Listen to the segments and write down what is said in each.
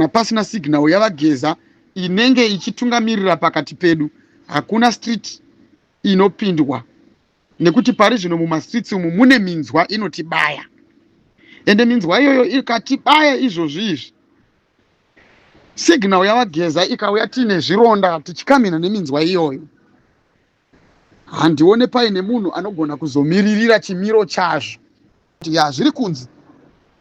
pasina signal yavageza inenge ichitungamirira pakati pedu, hakuna street inopindwa, nekuti pari zvino mumastreets umu mune minzwa inotibaya, ende minzwa iyoyo ikatibaya izvozvi signal yavageza ikauya tiine zvironda tichikamhina neminzwa iyoyo, handione paine munhu anogona kuzomiririra chimiro chazvo. Zviri kunzi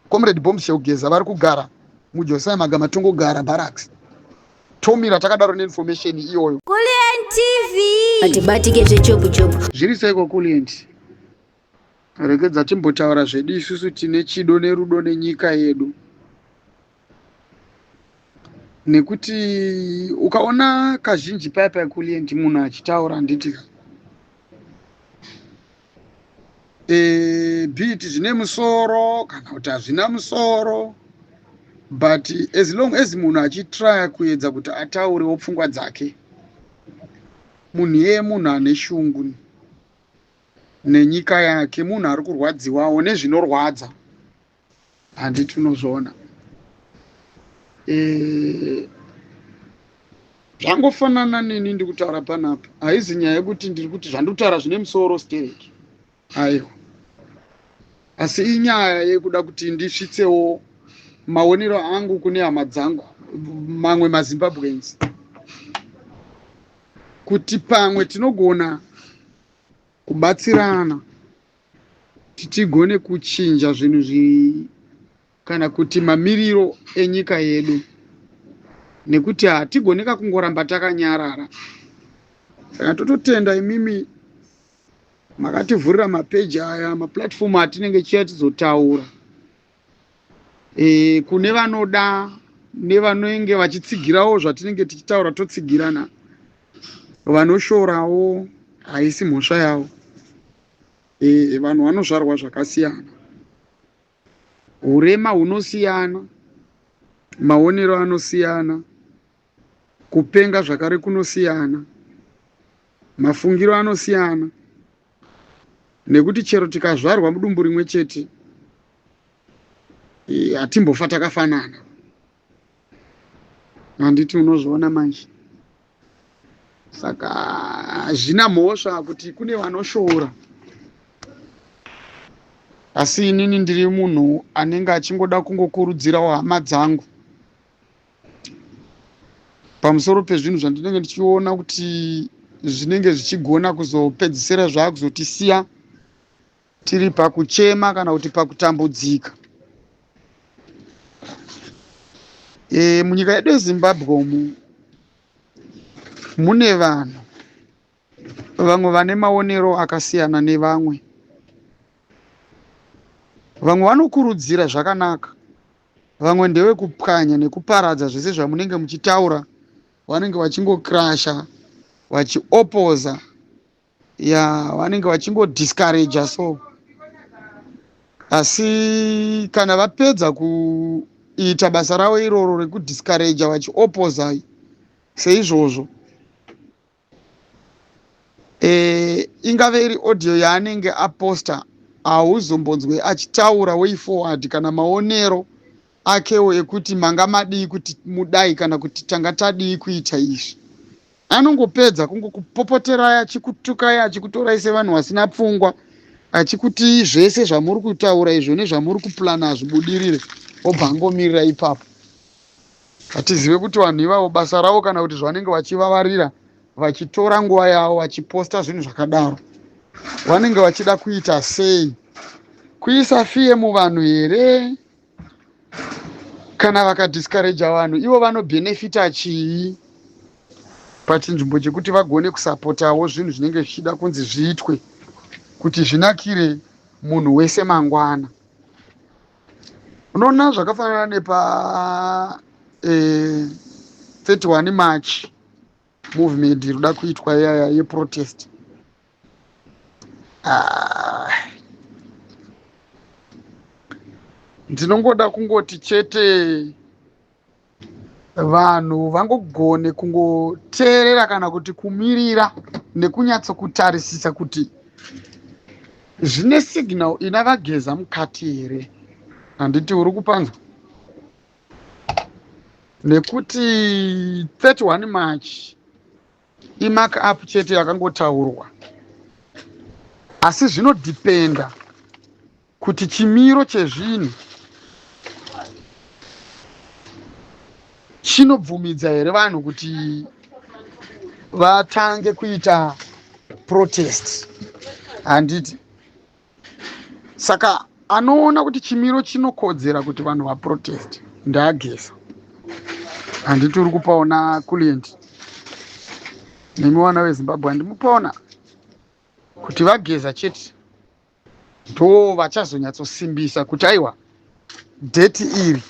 Comrade Bombshell Geza vari kugara muJosiah Magamatongo gara barracks, tomira takadaro neinformation iyoyo. Kulient TV atibatike zvechopu Zviri seiko Kulient? Rekedza timbotaura zvedu isusu tine chido nerudo nenyika yedu, nekuti ukaona kazhinji paya Kulient munhu achitaura nditi biti zvine musoro kana kuti hazvina musoro, but as long as munhu achitraya kuedza kuti ataurewo pfungwa dzake, munhu munhu ane shungu nenyika yake, munhu ari kurwadziwawo nezvinorwadza, handiti unozviona. Zvangofanana neni ndiri kutaura panapa, haizi nyaya yekuti ndiri kuti zvandikutaura zvine musoro stereki, aiwa, asi inyaya yekuda kuti ndisvitsewo maonero angu kune hama dzangu mamwe maZimbabweans, kuti pamwe tinogona kubatsirana tigone kuchinja zvinhu kana kuti mamiriro enyika yedu, nekuti hatigoneka kungoramba takanyarara. Saka tototenda imimi makativhurira mapeji aya, maplatform atinenge chiya tizotaura, kune vanoda nevanenge vachitsigirawo zvatinenge tichitaura totsigirana, vanoshorawo haisi mhosva yavo. Vanhu vanozvarwa zvakasiyana, urema hunosiyana, maonero anosiyana, kupenga zvakare kunosiyana, mafungiro anosiyana, nekuti chero tikazvarwa mudumbu rimwe chete hatimbofa takafanana, handiti unozviona manje. Saka hazvina mhosva kuti kune vanoshora, asi inini ndiri munhu anenge achingoda kungokurudzirawo hama dzangu pamusoro pezvinhu zvandinenge ndichiona kuti zvinenge zvichigona kuzopedzisira zvakuzotisiya tiri pakuchema kana kuti pakutambudzika. Munyika yedu yeZimbabwe umu mune vanhu vamwe vane maonero akasiyana nevamwe. Vamwe vanokurudzira zvakanaka, vamwe ndewe kupwanya nekuparadza zvese zvamunenge muchitaura, vanenge vachingokrasha, vachiopoza, vanenge vachingodiscouragea so. Asi kana vapedza kuita basa ravo iroro rekudiscouragea vachiopoza seizvozvo, ingave iri audio yaanenge aposta, hauzombonzwe achitaura way forward kana maonero akewo ekuti manga madii kuti mudai kana kuti tanga tadii kuita izvi. Anongopedza kungokupopoterai achikutukai achikutorai sevanhu vasina pfungwa, achikuti zvese zvamuri kutaura izvo nezvamuri kuplana zvibudirire, obva angomirira ipapo. Hatizive kuti vanhu ivavo basa ravo kana kuti zvanenge vachivavarira vachitora nguva yavo vachiposta zvinhu zvakadaro, vanenge vachida kuita sei? Kuisa fiye muvanhu here? Kana vakadiscouragea vanhu, ivo vanobhenefita chii pachinzvimbo chekuti vagone kusapotawo zvinhu zvinenge zvichida kunzi zviitwe kuti zvinakire munhu wese mangwana. Unoona zvakafanana nepa 31 March movement inoda kuitwa yeprotest. Ndinongoda kungoti chete vanhu vangogone kungoteerera kana kuti kumirira nekunyatso-kutarisisa kuti zvine signal inavageza mukati here. Handiti uri kupanzwa? nekuti 31 March imark up chete yakangotaurwa, asi zvinodhipenda kuti chimiro chezvinhu chinobvumidza here vanhu kuti vatange kuita protest. Handiti saka anoona kuti chimiro chinokodzera kuti vanhu vaprotest ndaageza. Handiti uri kupaona Kulendi nemi wana weZimbabwe, handimupaona kuti vageza chete ndo vachazonyatsosimbisa kuti aiwa dheti iri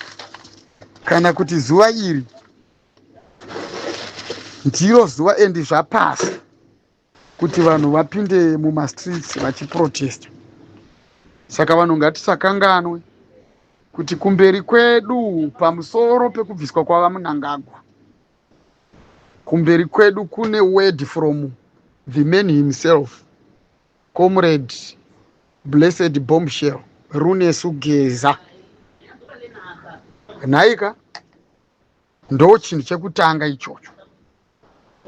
kana kuti zuva iri ndiro zuva endi zvapasa kuti vanhu vapinde mumastreets vachiprotesta. Saka vanhu ngatisakanganwe kuti kumberi kwedu pamusoro pekubviswa kwava Mnangagwa, kumberi kwedu kune word from the man himself, Comrade Blessed Bombshell Rune Sugeza. Naika ndo chinhu chekutanga ichocho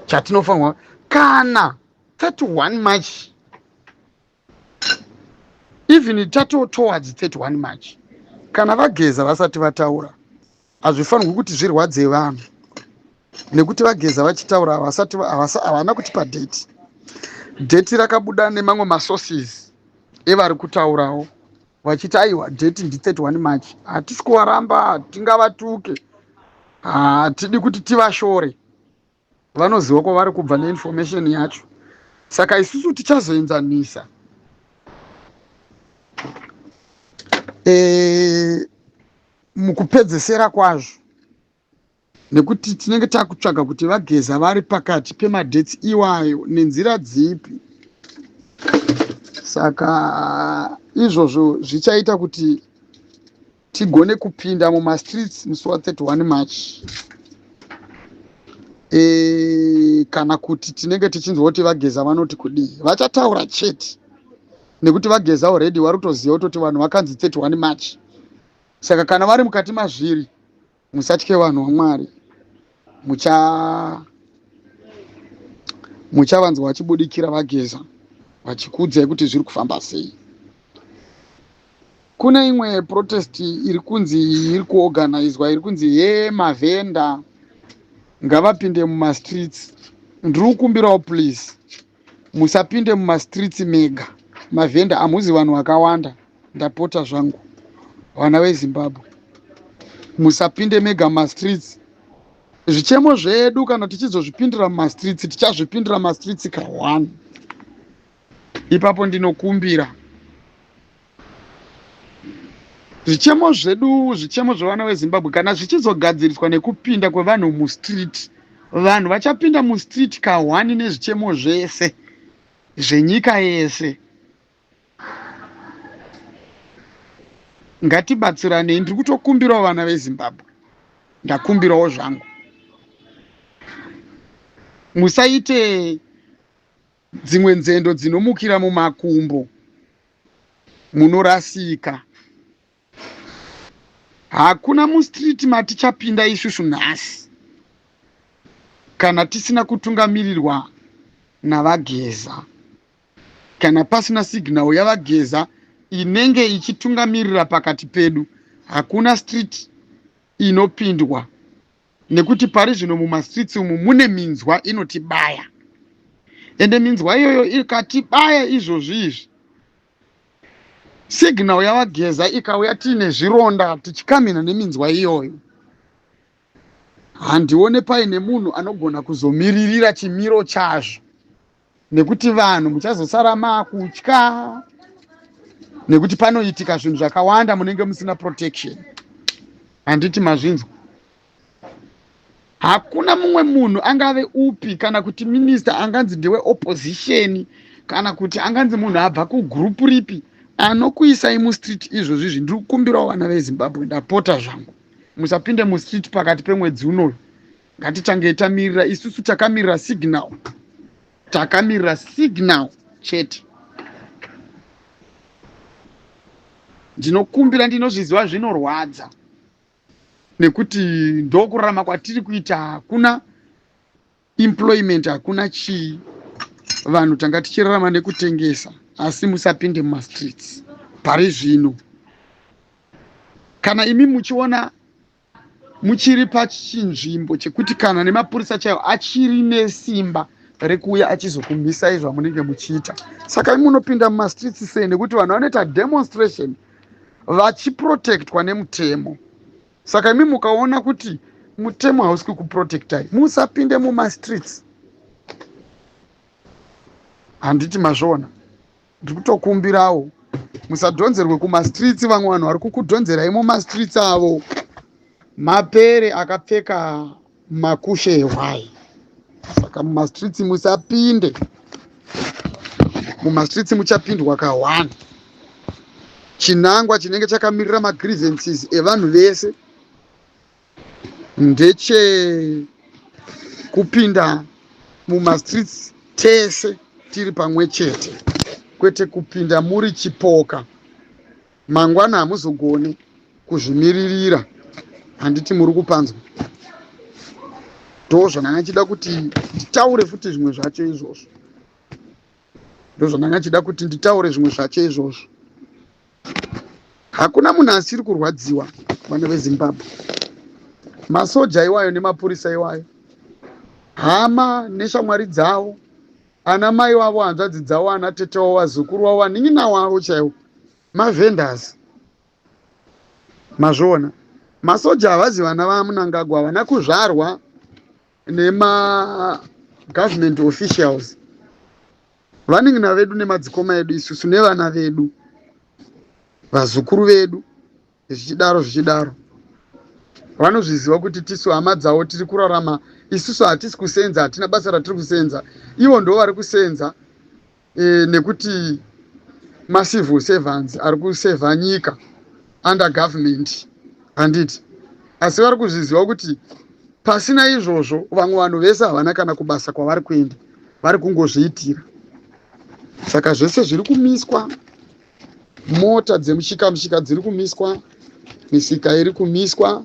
chatinofanwa kana 31 March, even tato towards 31 March, kana vageza vasati vataura hazvifanirwi kuti zvirwadze vanhu, nekuti vageza vachitaura havana kutipa dheti. Dheti rakabuda nemamwe masources evari kutaurawo vachiti aiwa dheti ndi 31 March. Hatisi kuvaramba, hatingavatuke, hatidi kuti tivashore, vanoziva kwavari kubva neinformation yacho. Saka isusu tichazoenzanisa mukupedzesera kwazvo, nekuti tinenge takutsvaga kuti vageza vari pakati pemadheti iwayo nenzira dzipi. Saka izvozvo zvichaita kuti tigone kupinda mumastreets musi wa 31 March. Kana kuti tinenge tichinzwa kuti vageza vanoti kudii, vachataura chete nekuti vageza already vari kutoziva kuti vanhu vakanzi 31 March. Saka kana vari mukati mazviri, musatye vanhu vaMwari, muchavanzwa vachibudikira vageza vachikudzai kuti zviri kufamba sei. Kune imwe protest iri kunzi iri kuorganizwa iri kunzi yemavhenda ngavapinde mumastreets. Ndiri kukumbirawo please musapinde mumastreets mega. Mavhenda hamuzi vanhu vakawanda, ndapota zvangu vana veZimbabwe, musapinde mega mumastreets. Zvichemo zvedu kana tichizozvipindira mumastreets tichazvipindira mumastreets ka1. Ipapo ndinokumbira zvichemo zvedu, zvichemo zvevana veZimbabwe kana zvichizogadziriswa nekupinda kwevanhu mustreet, vanhu vachapinda mustreet ka1 nezvichemo zvese zvenyika yese. Ngatibatsiranei. Ndiri kutokumbirawo vana veZimbabwe, ndakumbirawo zvangu, musaite dzimwe nzendo dzinomukira mumakumbo, munorasika. Hakuna mustreet matichapinda isusu nhasi kana tisina kutungamirirwa navageza, kana pasina signal yavageza inenge ichitungamirira pakati pedu. Hakuna street inopindwa, nekuti pari zvino mumastreets umu mune minzwa inotibaya, ende minzwa iyoyo ikatibaya izvozvizvi, signal yavageza ikauya tiine zvironda tichikamhina neminzwa iyoyo, handione paine munhu anogona kuzomiririra chimiro chazvo, nekuti vanhu muchazosara makutya, nekuti panoitika zvinhu zvakawanda munenge musina protection. Handiti mazvinzwa. Hakuna mumwe munhu angave upi, kana kuti minister anganzi ndewe opposition, kana kuti anganzi munhu abva kugrupu ripi, anokuisai mustreet izvozvizvi. Ndiri kukumbirawo vana veZimbabwe, ndapota zvangu, musapinde mustreet pakati pemwedzi unoyu. Ngatitange tamirira, isusu takamirira signal, takamirira signal chete. Ndinokumbira, ndinozviziva zvinorwadza, nekuti ndokurarama kwatiri kuita, hakuna employment, hakuna chii. Vanhu tanga tichirarama nekutengesa, asi musapinde mumastreets pari zvino. Kana imi muchiona muchiri pachinzvimbo chekuti kana nemapurisa chaiwo achiri nesimba rekuuya achizokumisai zvamunenge muchiita, saka imi munopinda mumastreets sei? Nekuti vanhu vanoita demonstration vachiprotectwa nemutemo. Saka imi mukaona kuti mutemo hausi kuprotectai, musapinde mumastreets. Handiti mazviona? Ndiri kutokumbirawo musadhonzerwe kumastreets. Vamwe vanhu vari kukudhonzerai mumastreets avo mapere akapfeka makushe ehwai. Saka mumastreets musapinde. Mumastreets muchapindwa ka1. Chinangwa chinenge chakamirira magrievances evanhu vese ndeche kupinda mumastreets tese tiri pamwe chete, kwete kupinda muri chipoka. Mangwana hamuzogone kuzvimiririra. Handiti muri kupanzwa? Ndozvandanga chida kuti nditaure futi zvimwe zvacho izvozvo. Ndozvandanga chida kuti nditaure zvimwe zvacho izvozvo. Hakuna munhu asiri kurwadziwa vana veZimbabwe. Masoja iwayo nemapurisa iwayo, hama neshamwari dzavo, ana mai wavo, hanzvadzi dzavo, ana tete wavo, vazukuru wavo, vanin'ina wavo chaivo, mavhenders. Mazviona? Masoja havazi vana vaMnangagwa, havana kuzvarwa nema-government officials. Vanin'ina vedu nemadzikoma edu, isusu nevana vedu, vazukuru vedu, zvichidaro zvichidaro. Vanozviziva kuti tisu hama dzavo tiri kurarama, isusu hatisi kusenza, hatina basa ratiri kusenza. Ivo ndo vari kusenza nekuti macivil servants ari kusevha nyika under government. Handiti? Asi vari kuzviziva kuti pasina izvozvo vamwe vanhu vese havana kana kubasa kwavari kuenda, vari kungozviitira. Saka zvese zviri kumiswa, mota dzemushika mushika dziri kumiswa, misika iri kumiswa,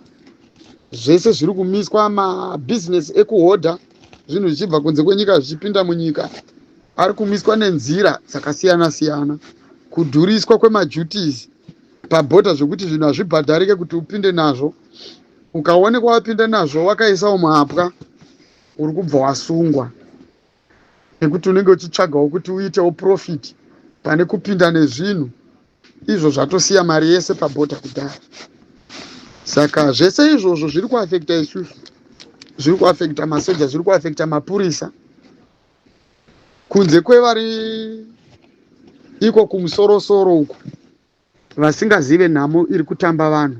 zvese zviri kumiswa, mabhizinesi ekuhodha zvinhu zvichibva kunze kwenyika zvichipinda munyika ari kumiswa nenzira dzakasiyana siyana. Kudhuriswa kwemaduties pabhodha zvokuti zvinhu hazvibhadharike kuti upinde nazvo. Ukaonekwa wapinda nazvo wakaisawo mahapwa, uri kubva wasungwa, nekuti unenge uchitsvagawo kuti uitewo profit pane kupinda nezvinhu izvo zvatosiya mari yese pabhodha kudhara. Saka zvese izvozvo zviri kuafekta isusu, zviri kuafekta masoja, zviri kuafekta mapurisa, kunze kwevari iko kumusoro-soro uku vasingazive nhamo iri kutamba vanhu,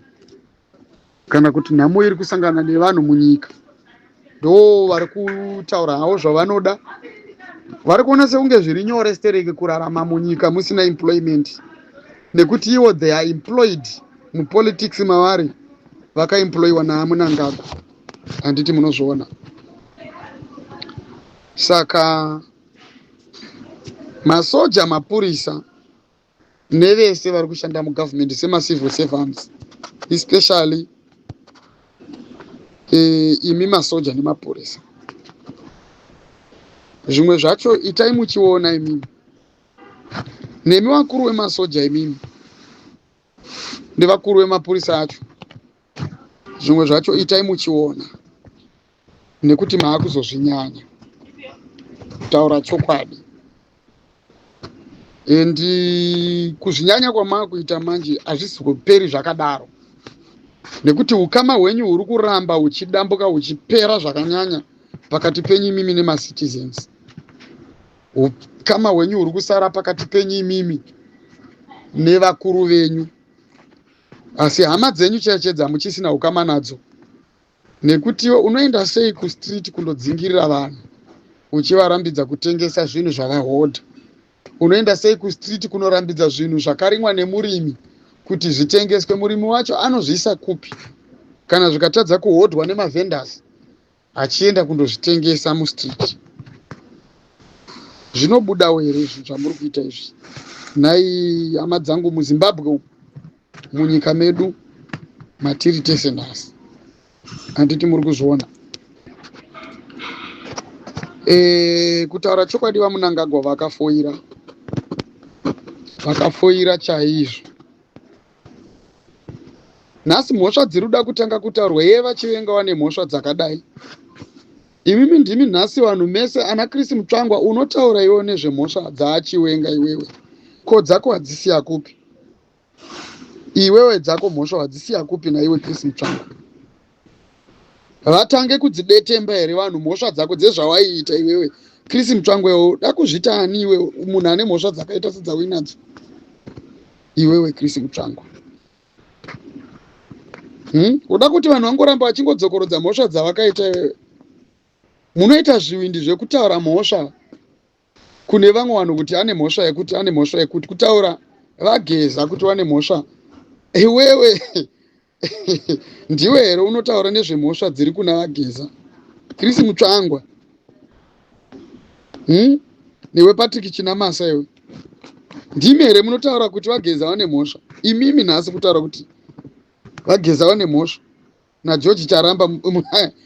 kana kuti nhamo iri kusangana nevanhu munyika. Ndo vari kutaura havo zvavanoda. Vari kuona sekunge zviri nyore stereke kurarama munyika musina employment, nekuti ivo they are employed mupolitics mavari, vakaemployiwa naMnangagwa. Handiti munozviona? Saka masoja, mapurisa nevese vari kushanda mugovernment semacivil servants, especially imi masoja nemapurisa, zvimwe zvacho itai muchiona imimi, nemi vakuru vemasoja imimi nevakuru vemapurisa acho, zvimwe zvacho itai muchiona, nekuti maakuzozvinyanya kutaura chokwadi. Endi kuzvinyanya kwamaakuita manje hazvisi kuperi zvakadaro, nekuti ukama hwenyu huri kuramba huchidambuka huchipera zvakanyanya pakati penyu imimi nemacitizens. Ukama hwenyu huri kusara pakati penyu imimi nevakuru venyu, asi hama dzenyu chechedza muchisina ukama nadzo. Nekuti unoenda sei kustreet kundodzingirira vanhu uchivarambidza kutengesa zvinhu zvavahodha? Unoenda sei kustreet kunorambidza zvinhu zvakarimwa nemurimi kuti zvitengeswe? Murimi wacho anozviisa kupi kana zvikatadza kuhodhwa nemavhenders achienda kundozvitengesa mustreet? Zvinobudawo here izvi zvamuri kuita izvi? Nhai hama dzangu, muZimbabwe munyika medu matiri tese nhasi, handiti muri kuzviona. Kutaura chokwadi vaMunangagwa vakafoira chaizvo. Nhasi mhosva dziri kuda kutanga kutaurwa, vachivenga vane mhosva dzakadai. Imimi ndimi nhasi vanhu mese ana Chris Mutsvangwa unotaura iwewe nezvemhosva dzaachivenga iwewe. Ko dzako hadzisiya kupi? Iwewe dzako mhosva hadzisiya kupi naiwe Chris Mutsvangwa? Vatange kudzidetemba here vanhu mhosva dzako dzezvawaiita iwewe Chris Mutsvangwa? Iwewe da kuzvita ani iwewe munhu ane mhosva dzakaita sedzauinadzo iwewe Chris Mutsvangwa? Uda kuti vanhu vangoramba vachingodzokorodza mhosva dzavakaita iwewe? Munoita zvivindi zvekutaura mhosva kune vamwe vanhu kuti ane mhosva yekuti ane mhosva yekuti, kutaura vageza kuti vane mhosva. Iwewe ndiwe here unotaura nezvemhosva dziri kuna vageza Chris Mutsvangwa? Newe Patrick Chinamasa iwe ndimi here munotaura kuti vageza vane mhosva? Imimi nhasi kutaura kuti vageza vane mhosva naGeorge Charamba,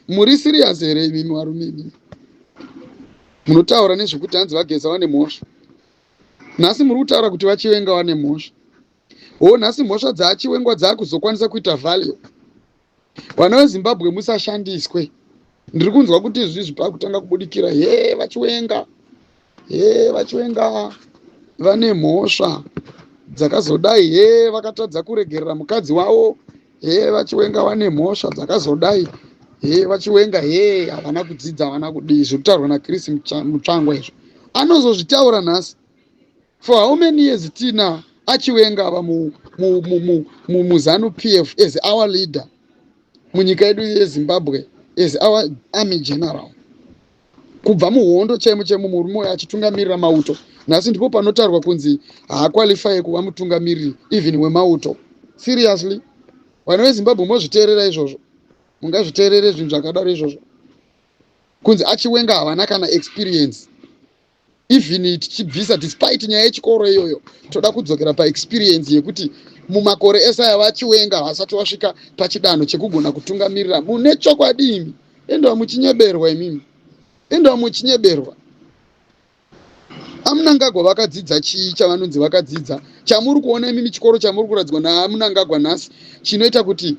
muri serious here imimi varume imimi? Munotaura nezvekuti hanzi vageza vane mhosva, nhasi muri kutaura kuti vachivenga vane mhosva. Nhasi mhosva dzaachivengwa dzaakuzokwanisa kuita value. Vana veZimbabwe musashandiswe. Ndiri kunzwa kuti izvi pakutanga kubudikira vachivenga vane mhosva dzakazodai, vakatadza kuregerera mukadzi wavo, vachivenga vane mhosva dzakazodai, vachivenga havana kudzidza, havana kudii. Zviri kutaurwa naChris Mutsvangwa izvo anozozvitaura nhasi. For how many years tina achivenga ava muZANU PF as our leader munyika yedu yeZimbabwe, as our army general, kubva muhondo chaimo murume achitungamirira mauto. Nhasi ndipo panotaurwa kunzi haakwalifai kuva mutungamiriri even wemauto. Seriously, vana veZimbabwe mozviteerera izvozvo? Mungazviteerere zvinhu zvakadaro izvozvo? Kunzi achivenga havana kana experience. Even tichibvisa despite nyaya yechikoro iyoyo, toda kudzokera paexperience yekuti mumakore ese aya vachivenga vasati vasvika pachidanho chekugona kutungamirira. Mune chokwadi imi? Endwa muchinyeberwa imimi, endwa muchinyeberwa. aMunangagwa vakadzidza chii chavanonzi vakadzidza? Chamuri kuona imimi chikoro chamuri kuradzwa naMunangagwa nhasi chinoita kuti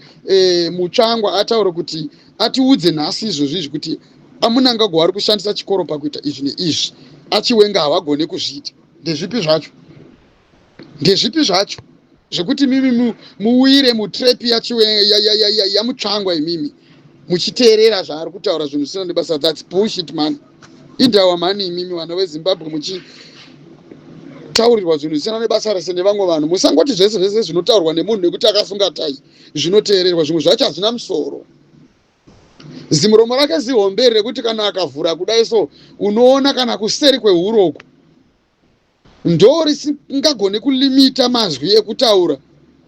Mutsvangwa ataure kuti atiudze nhasi izvozvi kuti aMunangagwa vari kushandisa chikoro pakuita izvi neizvi, achivenga havagone kuzviita. Ndezvipi zvacho? Ndezvipi zvacho zvekuti mimi muwire mutrepi yaMutsvangwa imimi muchiteerera zvaari kutaura zvinhu zvisina nebasa? That's bullshit man. Indawa mani imimi vana veZimbabwe muchitaurirwa zvinhu zvisina nebasa rese nevamwe vanhu. Musangoti zvese zvinotaurwa nemunhu nekuti akasunga tai zvinoteererwa, zvimwe zvacho hazvina musoro. Zimuromo rake zihombe rekuti kana akavhura kudai so unoona kana kuseri kwehuroku ndo risingagone kulimita mazwi ekutaura,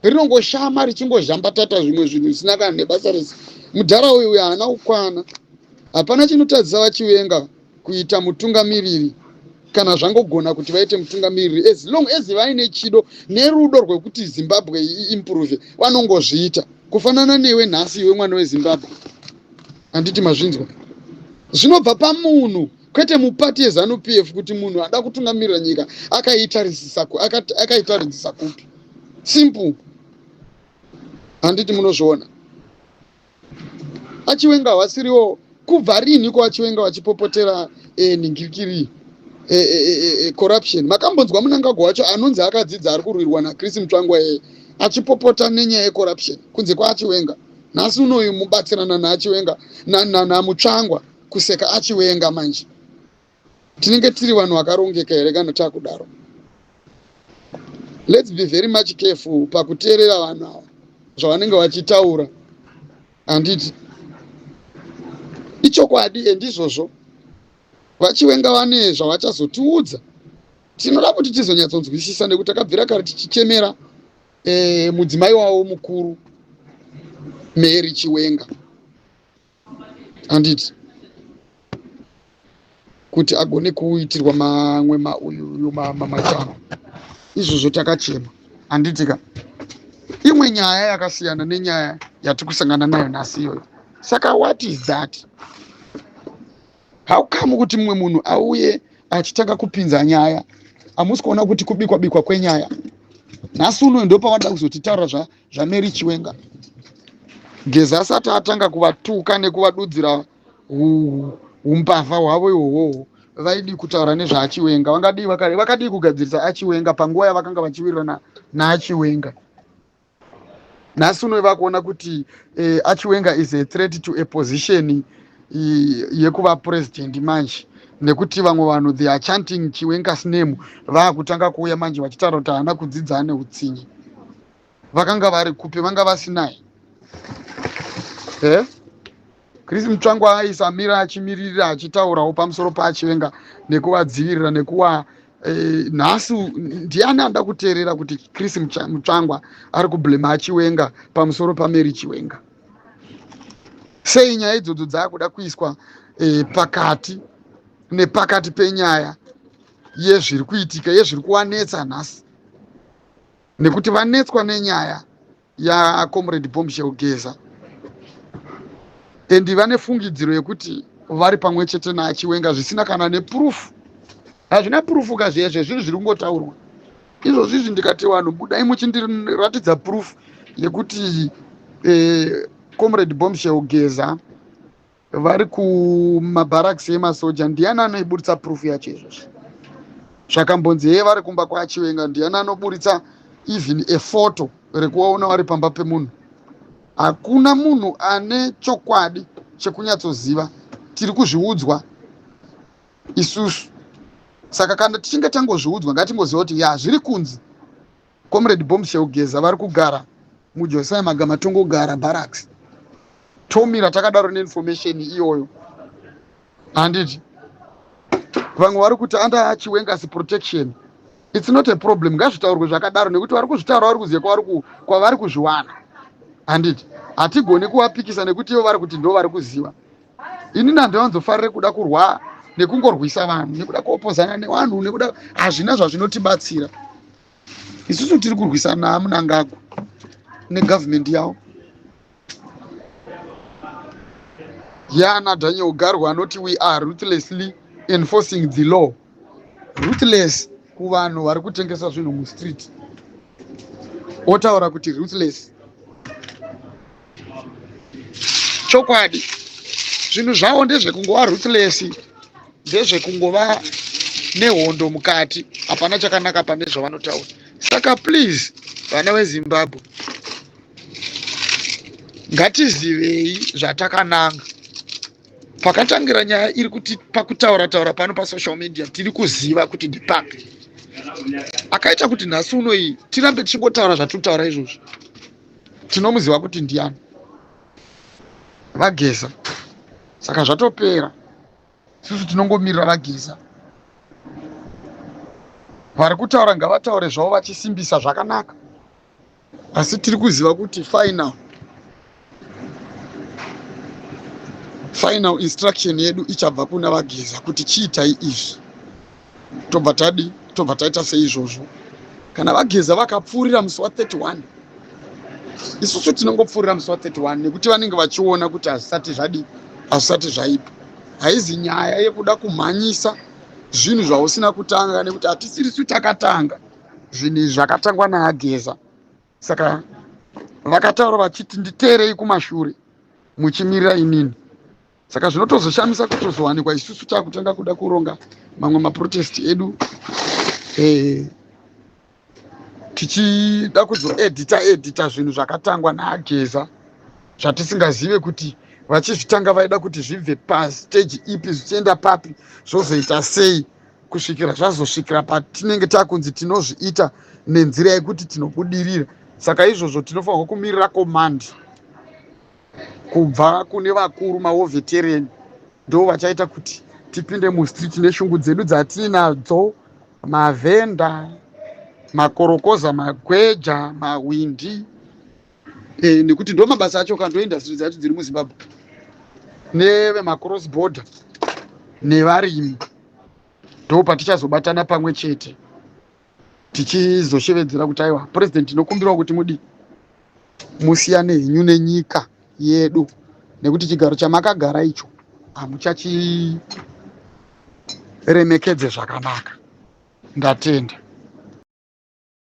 rinongoshama richingozhambatata zvimwe zvinhu zvisina kana nebasa rese. Mudhara uyu haana kukwana. Hapana chinotadzisa vachivenga kuita mutungamiriri kana zvangogona kuti vaite mutungamiriri, as long as vaine chido nerudo rwekuti Zimbabwe iimprove vanongozviita. Kufanana newe nhasi iwe mwana weZimbabwe, handiti mazvinzwa? Zvinobva pamunhu, kwete mupati yeZANU PF kuti munhu ada kutungamirira nyika akaitaridzisa kupi. Simple. Handiti munozviona? Achivenga havasiriwo kubva rini ko achivenga vachipopotera ningirikiri corruption? Makambonzwa Munangagwa wacho anonzi akadzidza ari kurwirwa naChris Mutsvangwa achipopota nenyaya yecorruption kunze kwaachivenga? Nhasi unoyu mubatsirana naachivenga naMutsvangwa kuseka achivenga manje. Tinenge tiri vanhu vakarongeka here kana takudaro? Let's be very much careful pakuteerera vanhu ava zvavanenge vachitaura. Handiti ichokwadi endizvozvo? Vachivenga vane zvavachazotiudza. Tinoda kuti tizonyatsonzwisisa nekuti takabvira kare tichichemera mudzimai wavo mukuru Mary Chiwenga, handiti, kuti agone kuitirwa mamwe machano. Izvozvo takachema, handitika. Imwe nyaya yakasiyana nenyaya yatikusangana nayo nhasi iyoyo. Saka what is that? How come kuti mumwe munhu auye achitanga kupinza nyaya? Hamusi kuona kuti kubikwa kwenyaya. Nhasi uno ndo pavada kuzotitaura zvaMary Chiwenga. Geza asati atanga kuvatuka nekuvadudzira umbavha hwavo ihwohwo, vaidi kutaura nezvaachiwenga. Vakadii kugadzirisa Achiwenga panguva yavakanga vachiwirirana naAchiwenga. Nhasi uno vakuona kuti Achiwenga is a threat to a position yekuva president manje, nekuti vamwe vanhu they are chanting Chiwenga's name, vaakutanga kuuya manje vachitaura kuti haana kudzidza neutsinye. Vakanga vari kupi? Vanga vasinaye. Chris Mutsvangwa aisamira achimiririra achitaurawo pamusoro paAchiwenga nekuvadzivirira nekuva nhasi ndiani anda kuteerera kuti Chris Mutsvangwa ari kublema Achiwenga pamusoro paMary Chiwenga? Sei nyaya idzodzo dzaakuda kuiswa pakati nepakati penyaya yezviri kuitika, yezviri kuvanetsa nhasi, nekuti vanetswa nenyaya yaComrade Bombshell Geza and vane fungidziro yekuti vari pamwe chete naAchiwenga zvisina kana neproof. Hazvina proof kazviyezve, zvinhu zviri kungotaurwa. Izvozvizvi ndikati vanhu budai muchindiratidza proof yekuti Comrade Bombshell Geza vari kumabarracks emasoja. Ndiani anoibuditsa proof yacho izvozvo? Zvakambonzi heye vari kumba kwaAchiwenga, ndiani anoburitsa even a photo rekuvaona vari pamba pemunhu? Hakuna munhu ane chokwadi chekunyatsoziva. Tiri kuzviudzwa isusu. Saka kana tichinge tangozviudzwa ngatimboziva kuti zviri kunzi Comrade Bombshell Geza vari kugara muJosiah Magama tongogara barracks. Tomira takadaro neinformation iyoyo. Handiti vamwe vari kuti under Achiwenga's protection. It's not a problem. Ngazvitaurwe zvakadaro nekuti vari kuzvitaura vari kuziva kwavari kuzviwana. Handiti hatigoni kuvapikisa nekuti ivo vari kuti ndo vari kuziva. Ini nandivanzofarire kuda kurwa nekungorwisa vanhu, nekuda kuopozana nevanhu, nekuda hazvina zvazvinotibatsira. Isusu tiri kurwisana naMnangagwa negovernment yavo. Yana Daniel Garwa anoti we are ruthlessly enforcing the law. Ruthless kuvanhu vari kutengesa zvinhu mustreet. Otaura kuti ruthless. Chokwadi zvinhu zvavo ndezvekungova ruthless, ndezvekungova nehondo mukati, hapana chakanaka pane zvavanotaura. Saka please vana veZimbabwe, ngatizivei zvatakananga. Pakatangira nyaya iri kuti pakutaura pano pasocial media tiri kuziva kuti ndipapi. Akaita kuti nhasi uno iyi tirambe tichingotaura zvatinotaura izvozvo, tinomuziva kuti ndiani? Vageza. Saka zvatopera. Isusu tinongomirira Vageza. Vari kutaura ngavataure zvavo vachisimbisa zvakanaka. Asi tiri kuziva kuti final instruction yedu ichabva kuna Vageza kuti chiitai izvi. Tobva taita seizvozvo. Kana Vageza vakapfuurira musi wa31, isusu tinongopfuurira musi wa31 nekuti vanenge vachiona kuti hazvisati zvaipa. Haizi nyaya yekuda kumhanyisa zvinhu zvausina kutanga, nekuti hatisirisu takatanga zvinhu zvakatangwa naAgeza. Saka vakataura vachiti nditeerei kumashure muchimirira inini. Saka zvinotozoshamisa kutozowanikwa isusu takutanga kuda kuronga mamwe maprotest edu tichida kuzoedita zvinhu zvakatangwa naAgeza zvatisingazive kuti vachizvitanga vaida kuti zvibve pastage ipi zvichienda papi zvozoita sei kusvikira zvazosvikira patinenge takunzi tinozviita nenzira yekuti tinobudirira. Saka izvozvo tinofanirwa kumirira komandi kubva kune vakuru maovetereni, ndo vachaita kuti tipinde mustreet neshungu dzedu dzatinadzo, mavhenda, makorokoza, magweja, mawindi, nekuti ndo mabasa acho kanto industry dzacho dziri muZimbabwe, nevemacross border nevarimi. Ndo patichazobatana pamwe chete tichizoshevedzera kuti aiwa president, tinokumbirwa kuti musiyane henyu nenyika yedu, nekuti chigaro chamakagara icho hamuchachiremekedze zvakanaka. Ndatenda.